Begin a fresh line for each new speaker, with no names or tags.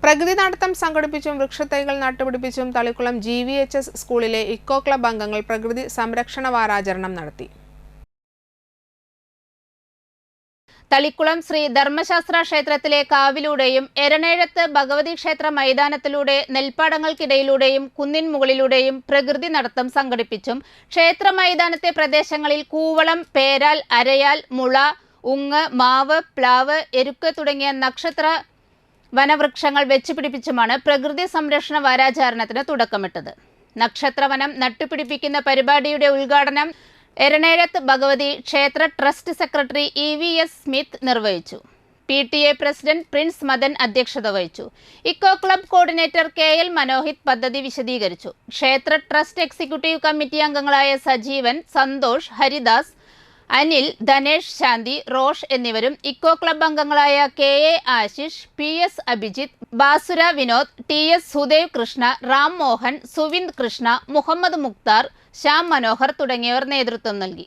പ്രകൃതി നടത്തം സംഘടിപ്പിച്ചും വൃക്ഷത്തൈകൾ നട്ടുപിടിപ്പിച്ചും തളിക്കുളം GVHS സ്കൂളിലെ ഇക്കോ ക്ലബ് അംഗങ്ങൾ പ്രകൃതി സംരക്ഷണ വാരാചരണം നടത്തി.
തളിക്കുളം ശ്രീ ധർമ്മശാസ്ത്ര ക്ഷേത്രത്തിലെ കാവിലൂടെയും എരണേഴത്ത് ഭഗവതി ക്ഷേത്ര മൈതാനത്തിലൂടെ നെൽപ്പാടങ്ങൾക്കിടയിലൂടെയും കുന്നിൻ മുകളിലൂടെയും പ്രകൃതി നടത്തം സംഘടിപ്പിച്ചും ക്ഷേത്ര മൈതാനത്തെ പ്രദേശങ്ങളിൽ കൂവളം, പേരാൽ, അരയാൽ, മുള, ഉങ്ങ്, മാവ്, പ്ലാവ്, എരുക്ക് തുടങ്ങിയ നക്ഷത്ര വനവൃക്ഷങ്ങൾ വെച്ചുപിടിപ്പിച്ചുമാണ് പ്രകൃതി സംരക്ഷണ വാരാചരണത്തിന് തുടക്കമിട്ടത്. നക്ഷത്രവനം നട്ടുപിടിപ്പിക്കുന്ന പരിപാടിയുടെ ഉദ്ഘാടനം എരണേഴത്ത് ഭഗവതി ക്ഷേത്ര ട്രസ്റ്റ് സെക്രട്ടറി EVS സ്മിത്ത് നിർവഹിച്ചു. PTA പ്രസിഡന്റ് പ്രിൻസ് മദൻ അധ്യക്ഷത വഹിച്ചു. Eco club coordinator KL Manohith പദ്ധതി വിശദീകരിച്ചു. ക്ഷേത്ര ട്രസ്റ്റ് എക്സിക്യൂട്ടീവ് കമ്മിറ്റി അംഗങ്ങളായ സജീവൻ, സന്തോഷ്, ഹരിദാസ്, അനിൽ, ധനേഷ്, ശാന്തി, റോഷ് എന്നിവരും ഇക്കോ ക്ലബ് അംഗങ്ങളായ KA Ashish, PS Abhijith, Basura Vinod, TS Sudev Krishna, Ram Mohan, Suvind Krishna, Muhammad Mukhtar, Shyam Manohar തുടങ്ങിയവർ നേതൃത്വം നൽകി.